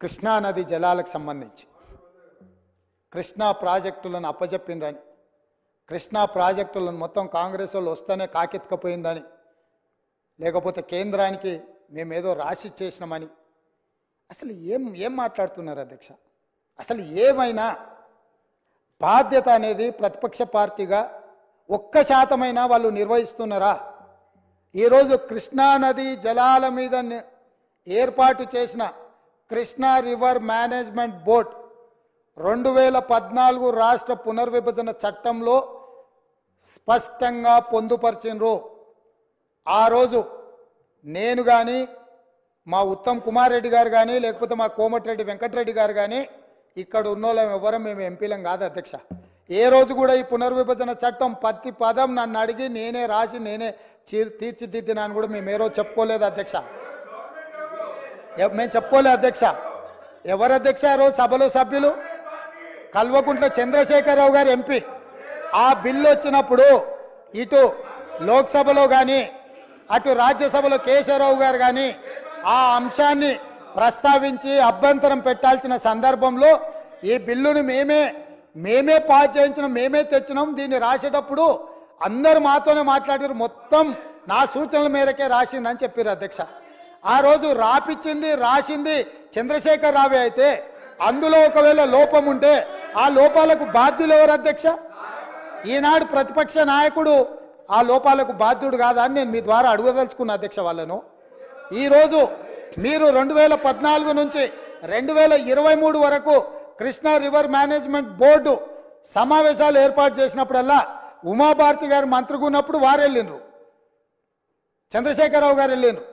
కృష్ణా నది జలాలకు సంబంధించి కృష్ణా ప్రాజెక్టులను అప్పజెప్పిందని, కృష్ణా ప్రాజెక్టులను మొత్తం కాంగ్రెస్ వాళ్ళు వస్తేనే కాకెత్తుకపోయిందని, లేకపోతే కేంద్రానికి మేమేదో రాసి చేసినామని అసలు ఏం మాట్లాడుతున్నారు అధ్యక్ష? అసలు ఏమైనా బాధ్యత అనేది ప్రతిపక్ష పార్టీగా 1% వాళ్ళు నిర్వహిస్తున్నారా? ఈరోజు కృష్ణా నది జలాల మీద ఏర్పాటు చేసిన కృష్ణా రివర్ మేనేజ్మెంట్ బోర్డ్ 2014 రాష్ట్ర పునర్విభజన చట్టంలో స్పష్టంగా పొందుపరిచినరు. ఆ రోజు నేను కానీ, మా ఉత్తమ్ కుమార్ రెడ్డి గారు కానీ, లేకపోతే మా కోమటిరెడ్డి వెంకటరెడ్డి గారు కానీ ఇక్కడ ఉన్నోళ్ళం ఎవరం మేము ఎంపీలం కాదు అధ్యక్ష. ఏ రోజు కూడా ఈ పునర్విభజన చట్టం ప్రతి పదం నన్ను అడిగి నేనే రాసి నేనే తీర్చిదిద్దినాను కూడా మేము ఏ రోజు చెప్పుకోలేదు అధ్యక్ష. మేము చెప్పుకోలేదు అధ్యక్ష. ఎవరు అధ్యక్ష ఆ రోజు సభలో సభ్యులు? కల్వకుంట్ల చంద్రశేఖరరావు గారు ఎంపీ. ఆ బిల్లు వచ్చినప్పుడు ఇటు లోక్సభలో కానీ అటు రాజ్యసభలో కేశవరావు గారు కానీ ఆ అంశాన్ని ప్రస్తావించి అభ్యంతరం పెట్టాల్సిన సందర్భంలో ఈ బిల్లును మేమే పాస్ చేయించినాం, మేమే తెచ్చినాం. దీన్ని రాసేటప్పుడు అందరు మాతోనే మాట్లాడారు, మొత్తం నా సూచనల మేరకే రాసిందని చెప్పారు అధ్యక్ష. ఆ రోజు రాపిచ్చింది రాసింది చంద్రశేఖర్ రావే అయితే అందులో ఒకవేళ లోపం ఉంటే ఆ లోపాలకు బాధ్యులు ఎవరు అధ్యక్ష? ఈనాడు ప్రతిపక్ష నాయకుడు ఆ లోపాలకు బాధ్యుడు కాదా అని నేను మీ ద్వారా అడగదలుచుకున్న అధ్యక్ష వాళ్ళను. ఈరోజు మీరు 2014 నుంచి 2023 వరకు కృష్ణా రివర్ మేనేజ్మెంట్ బోర్డు సమావేశాలు ఏర్పాటు చేసినప్పుడల్లా ఉమాభారతి గారు మంత్రిగా ఉన్నప్పుడు వారు వెళ్ళిండ్రు, చంద్రశేఖరరావు గారు వెళ్ళిండ్రు,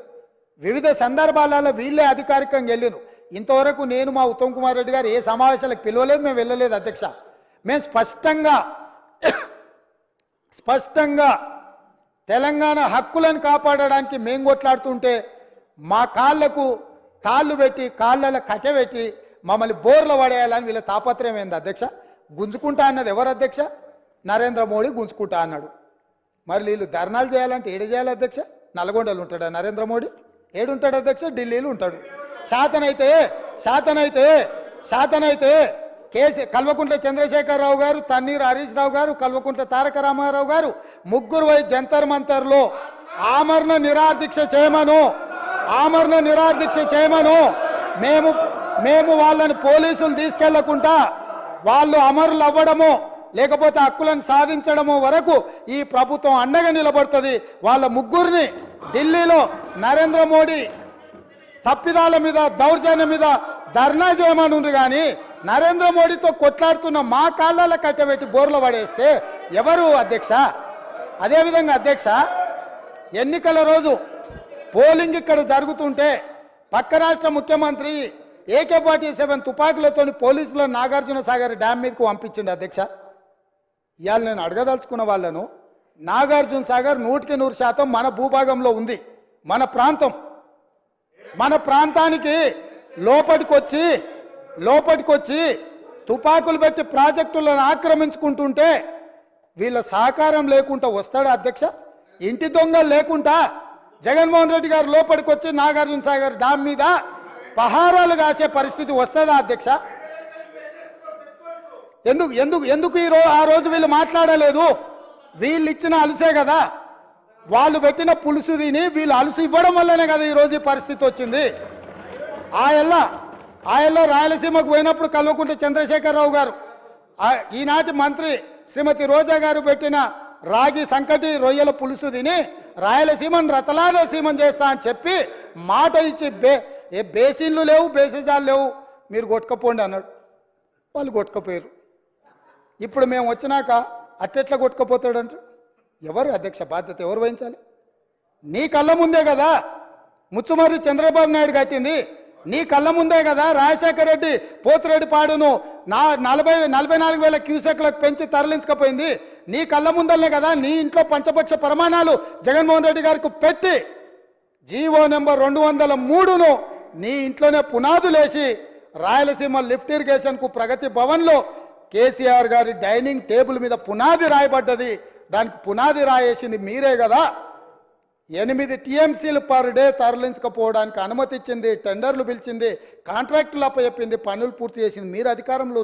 వివిధ సందర్భాలలో వీళ్ళే అధికారికంగా వెళ్ళిండ్రు. ఇంతవరకు నేను మా ఉత్తమ్ కుమార్ రెడ్డి గారు ఏ సమావేశాలకు పిలవలేదు, మేము వెళ్ళలేదు అధ్యక్ష. మేము స్పష్టంగా తెలంగాణ హక్కులను కాపాడడానికి మేము కొట్లాడుతుంటే మా కాళ్ళకు తాళ్ళు పెట్టి కాళ్ళలో కట్టెపెట్టి మమ్మల్ని బోర్లు పడేయాలని వీళ్ళ తాపత్రయం ఏంది అధ్యక్ష? గుంజుకుంటా అన్నది ఎవరు అధ్యక్ష? నరేంద్ర మోడీ గుంజుకుంటా అన్నాడు. మరి వీళ్ళు ధర్నాలు చేయాలంటే ఏడు చేయాలి అధ్యక్ష? నల్గొండలు ఉంటాడా నరేంద్ర మోడీ? ఏడుంటాడు అధ్యక్ష? ఢిల్లీలో ఉంటాడు. శాతనైతే కల్వకుంట్ల చంద్రశేఖరరావు గారు, తన్నీరు హరీష్ రావు గారు, కల్వకుంట్ల తారక రామారావు గారు ముగ్గురు పోయి జంతర్ మంతర్లో ఆమరణ నిరాదీక్ష చేయమను. మేము వాళ్ళని పోలీసులు తీసుకెళ్లకుండా వాళ్ళు అమరులు అవ్వడమో లేకపోతే హక్కులను సాధించడమో వరకు ఈ ప్రభుత్వం అండగా నిలబడుతుంది. వాళ్ళ ముగ్గురిని ఢిల్లీలో నరేంద్ర మోడీ తప్పిదాల మీద దౌర్జన్యం మీద ధర్నా చేయమనుండ్రు కానీ నరేంద్ర మోడీతో కొట్లాడుతున్న మా కాళ్ళ కట్టబెట్టి బోర్లు పడేస్తే ఎవరు అధ్యక్ష? అదేవిధంగా అధ్యక్ష, ఎన్నికల రోజు పోలింగ్ ఇక్కడ జరుగుతుంటే పక్క రాష్ట్ర ముఖ్యమంత్రి AK-47 తుపాకులతో పోలీసులు నాగార్జున సాగర్ డ్యామ్ మీదకు పంపించింది అధ్యక్ష. ఇవాళ నేను అడగదలుచుకున్న వాళ్ళను, నాగార్జున సాగర్ 100% మన భూభాగంలో ఉంది, మన ప్రాంతం. మన ప్రాంతానికి లోపటికొచ్చి తుపాకులు పెట్టి ప్రాజెక్టులను ఆక్రమించుకుంటుంటే వీళ్ళ సహకారం లేకుండా వస్తాడా అధ్యక్ష? ఇంటి దొంగలు లేకుండా జగన్మోహన్ రెడ్డి గారు లోపలికొచ్చి నాగార్జున సాగర్ డ్యామ్ మీద పహారాలు కాసే పరిస్థితి వస్తుందా అధ్యక్ష? ఎందుకు ఆ రోజు వీళ్ళు మాట్లాడలేదు? వీళ్ళు ఇచ్చిన అలుసే కదా, వాళ్ళు పెట్టిన పులుసు తిని వీళ్ళు అలుసు ఇవ్వడం వల్లనే కదా ఈరోజు ఈ పరిస్థితి వచ్చింది. ఆయల్లో రాయలసీమకు పోయినప్పుడు కల్వకుంట్ల చంద్రశేఖరరావు గారు, ఈనాటి మంత్రి శ్రీమతి రోజా గారు పెట్టిన రాగి సంకటి రొయ్యల పులుసు తిని రాయలసీమను రతలాలసీమను చేస్తా అని చెప్పి మాట ఇచ్చి బేసిన్లు లేవు, బేసిజాలు లేవు, మీరు కొట్టుకపోండి అన్నాడు. వాళ్ళు కొట్టుకపోయారు. ఇప్పుడు మేము వచ్చినాక అట్టెట్లా కొట్టుకపోతాడంట? ఎవరు అధ్యక్ష బాధ్యత ఎవరు వహించాలి? నీ కళ్ళ ముందే కదా ముచ్చుమర్రి చంద్రబాబు నాయుడు కట్టింది, నీ కళ్ళ ముందే కదా రాజశేఖర రెడ్డి పోతిరెడ్డి పాడును 44,000 క్యూసెక్లకు పెంచి తరలించకపోయింది, నీ కళ్ళ ముందలనే కదా నీ ఇంట్లో పంచపక్ష ప్రమాణాలు జగన్మోహన్ రెడ్డి గారికి పెట్టి జీవో నెంబర్ 203ను నీ ఇంట్లోనే పునాదులేసి రాయలసీమ లిఫ్ట్ ఇరిగేషన్కు ప్రగతి భవన్లో కేసీఆర్ గారి డైనింగ్ టేబుల్ మీద పునాది రాయబడ్డది, దానికి పునాది రాయేసింది మీరే కదా. 8 టీఎంసీలు పర్ డే తరలించకపోవడానికి అనుమతి ఇచ్చింది, టెండర్లు పిలిచింది, కాంట్రాక్టులు అప్పచెప్పింది, పనులు పూర్తి చేసింది మీరు అధికారంలో